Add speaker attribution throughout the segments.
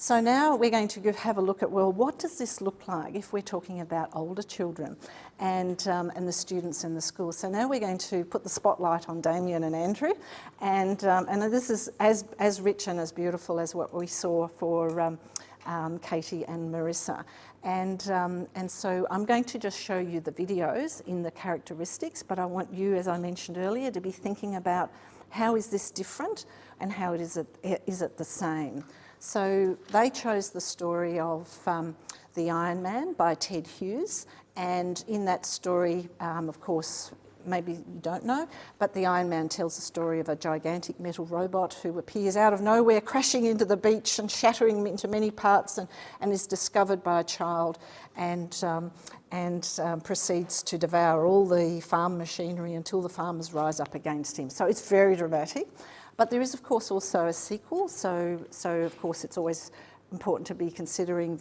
Speaker 1: So now we're going to have a look at, well, what does this look like if we're talking about older children and the students in the school? So now we're going to put the spotlight on Damien and Andrew, and this is as rich and as beautiful as what we saw for Katie and Marissa. And so I'm going to just show you the videos in the characteristics, but I want you, as I mentioned earlier, to be thinking about how is this different and how is it the same. So they chose the story of The Iron Man by Ted Hughes, and in that story, of course, maybe you don't know, but the Iron Man tells the story of a gigantic metal robot who appears out of nowhere, crashing into the beach and shattering into many parts, and is discovered by a child and proceeds to devour all the farm machinery until the farmers rise up against him. So it's very dramatic. But there is, of course, also a sequel. So of course, it's always important to be considering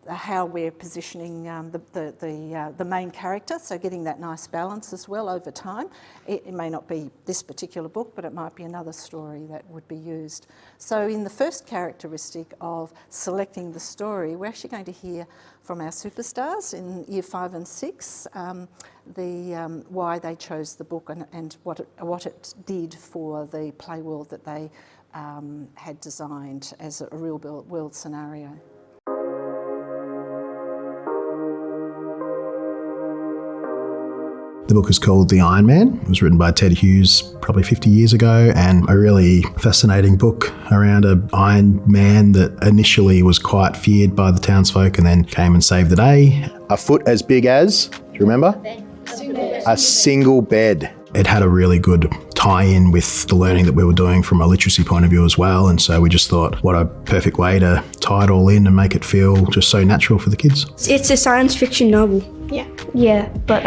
Speaker 1: how we're positioning the main character, so getting that nice balance as well over time. It may not be this particular book, but it might be another story that would be used. So in the first characteristic of selecting the story, we're actually going to hear from our superstars in Year 5 and 6, why they chose the book and what it did for the PlayWorld that they had designed as a real-world scenario.
Speaker 2: The book is called The Iron Man. It was written by Ted Hughes probably 50 years ago, and a really fascinating book around an Iron Man that initially was quite feared by the townsfolk and then came and saved the day. A foot as big as, do you remember? A single bed. It had a really good tie-in with the learning that we were doing from a literacy point of view as well, and so we just thought what a perfect way to tie it all in and make it feel just so natural for the kids.
Speaker 3: It's a science fiction novel.
Speaker 4: Yeah, but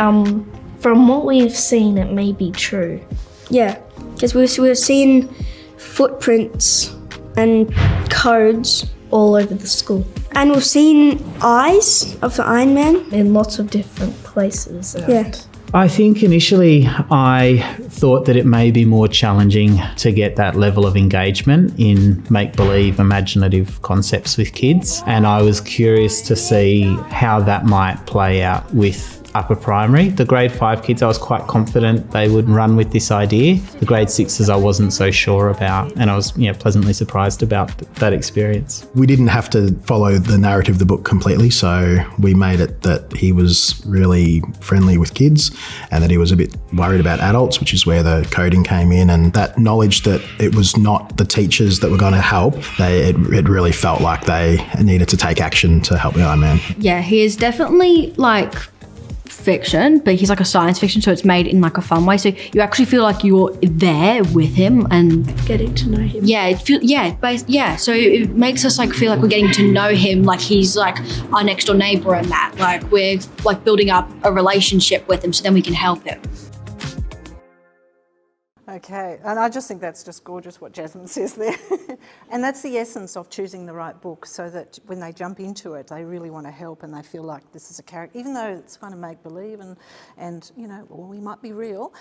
Speaker 4: from what we've seen, it may be true.
Speaker 3: Yeah, because we've seen footprints and codes
Speaker 4: all over the school.
Speaker 3: And we've seen eyes of the Iron Man.
Speaker 4: In lots of different places.
Speaker 3: Yeah.
Speaker 5: I think initially I thought that it may be more challenging to get that level of engagement in make-believe imaginative concepts with kids, and I was curious to see how that might play out with upper primary. The grade 5 kids, I was quite confident they would run with this idea. The grade 6s I wasn't so sure about, and I was pleasantly surprised about that experience.
Speaker 2: We didn't have to follow the narrative of the book completely, so we made it that he was really friendly with kids and that he was a bit worried about adults, which is where the coding came in, and that knowledge that it was not the teachers that were going to help. It really felt like they needed to take action to help the Iron Man.
Speaker 6: Yeah, he is definitely like fiction, but he's like a science fiction, so it's made in like a fun way, so you actually feel like you're there with him and
Speaker 4: getting to know him.
Speaker 6: So it makes us like feel like we're getting to know him, like he's like our next door neighbor, and that like we're like building up a relationship with him, so then we can help him.
Speaker 1: Okay, and I just think that's just gorgeous what Jasmine says there. And that's the essence of choosing the right book, so that when they jump into it, they really want to help and they feel like this is a character, even though it's kind of make-believe and or we might be real.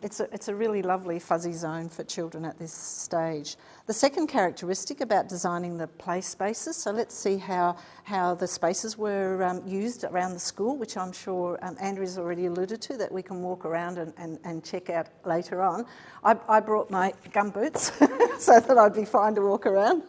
Speaker 1: It's a really lovely fuzzy zone for children at this stage. The second characteristic about designing the play spaces, so let's see how the spaces were used around the school, which I'm sure Andrew's already alluded to, that we can walk around and check out later on. I brought my gumboots so that I'd be fine to walk around.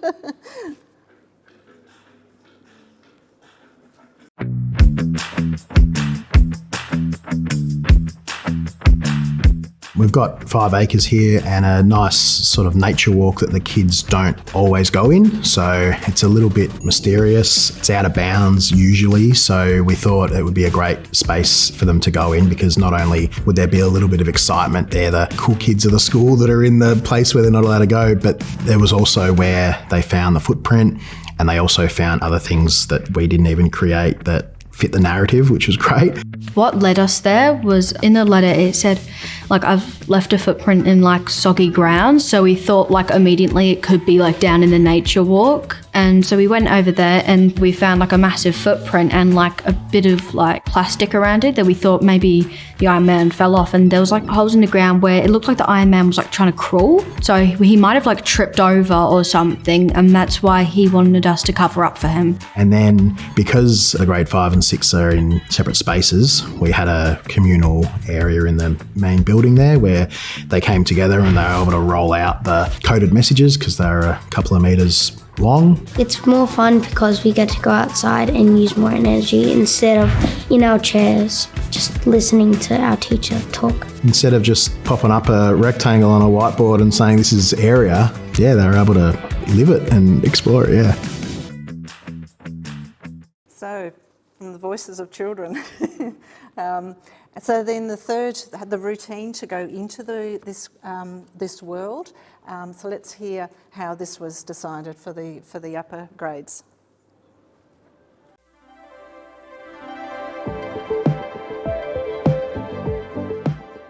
Speaker 2: We've got 5 acres here and a nice sort of nature walk that the kids don't always go in, so it's a little bit mysterious. It's out of bounds usually, so we thought it would be a great space for them to go in, because not only would there be a little bit of excitement, they're the cool kids of the school that are in the place where they're not allowed to go, but there was also where they found the footprint, and they also found other things that we didn't even create that fit the narrative, which was great.
Speaker 6: What led us there was, in the letter it said, like, I've left a footprint in like soggy ground, so we thought like immediately it could be like down in the nature walk. And so we went over there and we found like a massive footprint and like a bit of like plastic around it that we thought maybe the Iron Man fell off, and there was like holes in the ground where it looked like the Iron Man was like trying to crawl. So he might have like tripped over or something, and that's why he wanted us to cover up for him.
Speaker 2: And then because the grade 5 and 6 are in separate spaces, we had a communal area in the main building there where they came together and they were able to roll out the coded messages because they're a couple of metres long.
Speaker 3: It's more fun because we get to go outside and use more energy instead of in our chairs just listening to our teacher talk.
Speaker 2: Instead of just popping up a rectangle on a whiteboard and saying this is area, yeah, they were able to live it and explore it, yeah.
Speaker 1: So, from the voices of children. So then the third, the routine to go into this world. So let's hear how this was decided for the upper grades.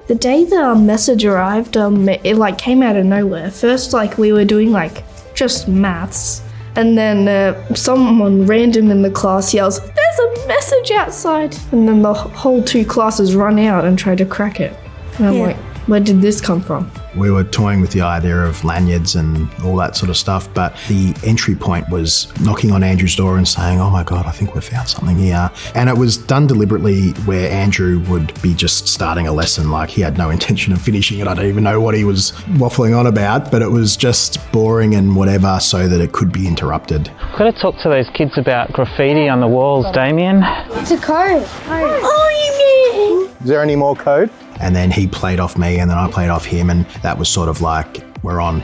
Speaker 4: The day the message arrived, it like came out of nowhere. First, like we were doing like just maths, and then someone random in the class yells, "There's a message outside!" And then the whole 2 classes run out and try to crack it. And I'm like, where did this come from?
Speaker 2: We were toying with the idea of lanyards and all that sort of stuff, but the entry point was knocking on Andrew's door and saying, "Oh my God, I think we've found something here." And it was done deliberately where Andrew would be just starting a lesson, like he had no intention of finishing it. I don't even know what he was waffling on about, but it was just boring and whatever so that it could be interrupted.
Speaker 5: I've got to talk to those kids about graffiti on the walls, Damien.
Speaker 3: It's a code.
Speaker 2: Is there any more code? And then he played off me and then I played off him, and that was sort of like, we're on.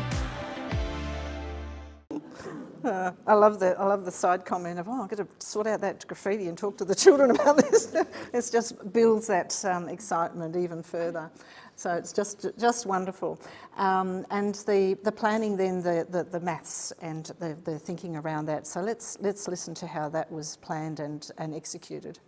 Speaker 1: I love the side comment of, I'm going to sort out that graffiti and talk to the children about this. It just builds that excitement even further. So it's just wonderful. And the planning then, the maths and the thinking around that. So let's listen to how that was planned and executed.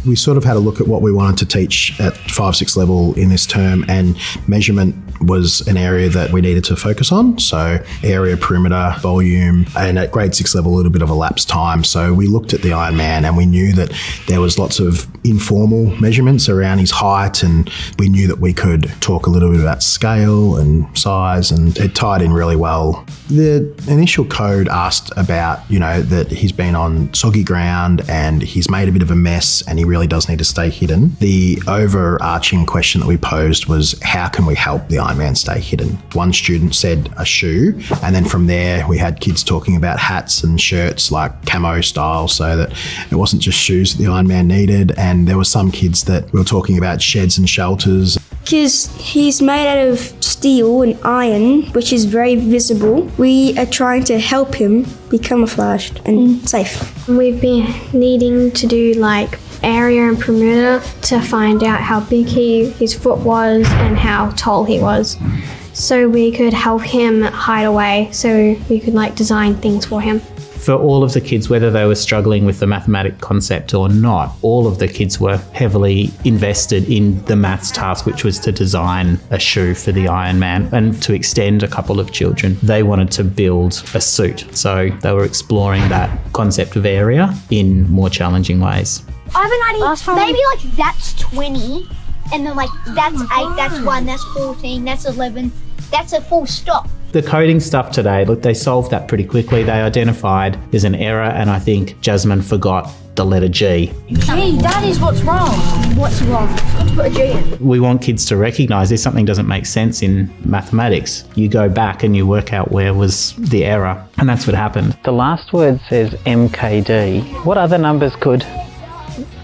Speaker 2: We sort of had a look at what we wanted to teach at 5-6 level in this term, and measurement was an area that we needed to focus on. So area, perimeter, volume, and at grade 6 level, a little bit of elapsed time. So we looked at the Iron Man and we knew that there was lots of informal measurements around his height, and we knew that we could talk a little bit about scale and size, and it tied in really well. The initial code asked about, that he's been on soggy ground and he's made a bit of a mess and he really does need to stay hidden. The overarching question that we posed was, how can we help the Iron Man stay hidden? One student said a shoe, and then from there we had kids talking about hats and shirts like camo style, so that it wasn't just shoes that the Iron Man needed. And there were some kids that we were talking about sheds and shelters.
Speaker 3: Because he's made out of steel and iron, which is very visible, we are trying to help him be camouflaged and safe.
Speaker 7: We've been needing to do like area and perimeter to find out how big his foot was and how tall he was, so we could help him hide away, so we could like design things for him.
Speaker 5: For all of the kids, whether they were struggling with the mathematic concept or not, all of the kids were heavily invested in the maths task, which was to design a shoe for the Iron Man. And to extend a couple of children, they wanted to build a suit. So they were exploring that concept of area in more challenging ways.
Speaker 8: I have an idea. Maybe like that's 20, and then like that's 8, that's 1, that's 14, that's 11, that's a full stop.
Speaker 5: The coding stuff today, look, they solved that pretty quickly. They identified there's an error, and I think Jasmine forgot the letter G.
Speaker 8: Gee, that is what's wrong. What's wrong? Let's put a G in.
Speaker 5: We want kids to recognise if something doesn't make sense in mathematics. You go back and you work out where was the error, and that's what happened. The last word says MKD. What other numbers could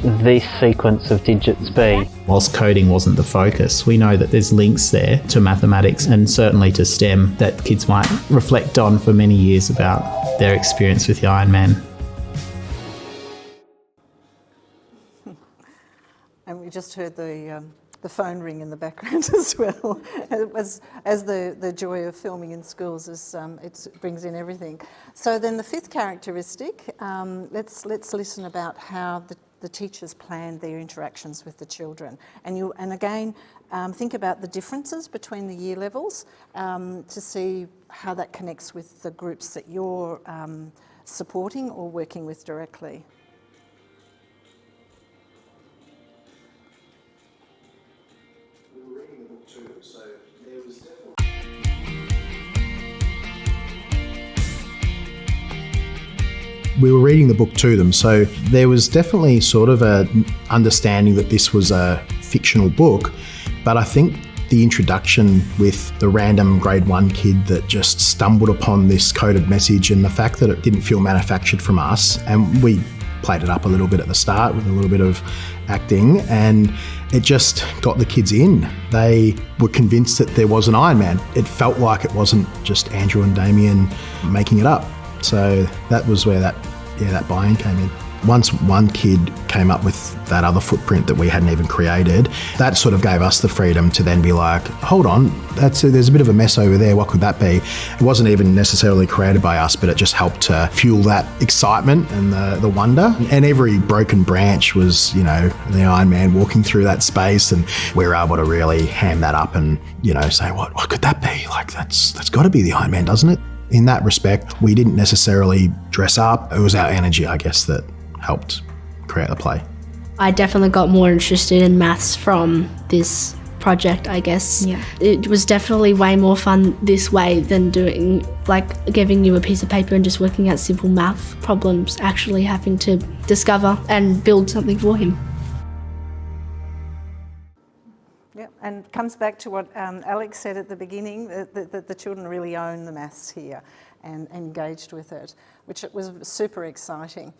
Speaker 5: this sequence of digits be? Whilst coding wasn't the focus, we know that there's links there to mathematics and certainly to STEM that kids might reflect on for many years about their experience with the Iron Man.
Speaker 1: And we just heard the phone ring in the background as well, as the joy of filming in schools is it brings in everything. So then the fifth characteristic, let's listen about how the the teachers planned their interactions with the children. And again, think about the differences between the year levels to see how that connects with the groups that you're supporting or working with directly.
Speaker 2: We were reading the book to them, so there was definitely sort of a understanding that this was a fictional book, but I think the introduction with the random grade 1 kid that just stumbled upon this coded message and the fact that it didn't feel manufactured from us, and we played it up a little bit at the start with a little bit of acting, and it just got the kids in. They were convinced that there was an Iron Man. It felt like it wasn't just Andrew and Damien making it up. So that was where that buy-in came in. Once one kid came up with that other footprint that we hadn't even created, that sort of gave us the freedom to then be like, hold on, there's a bit of a mess over there, what could that be? It wasn't even necessarily created by us, but it just helped to fuel that excitement and the wonder. And every broken branch was, the Iron Man walking through that space, and we were able to really ham that up and, say, what could that be? Like, that's got to be the Iron Man, doesn't it? In that respect, we didn't necessarily dress up. It was our energy, I guess, that helped create the play.
Speaker 9: I definitely got more interested in maths from this project, I guess.
Speaker 6: Yeah.
Speaker 9: It was definitely way more fun this way than doing, giving you a piece of paper and just working out simple math problems, actually having to discover and build something for him.
Speaker 1: Yeah, and it comes back to what Alex said at the beginning, that the children really own the maths here and engaged with it, which was super exciting.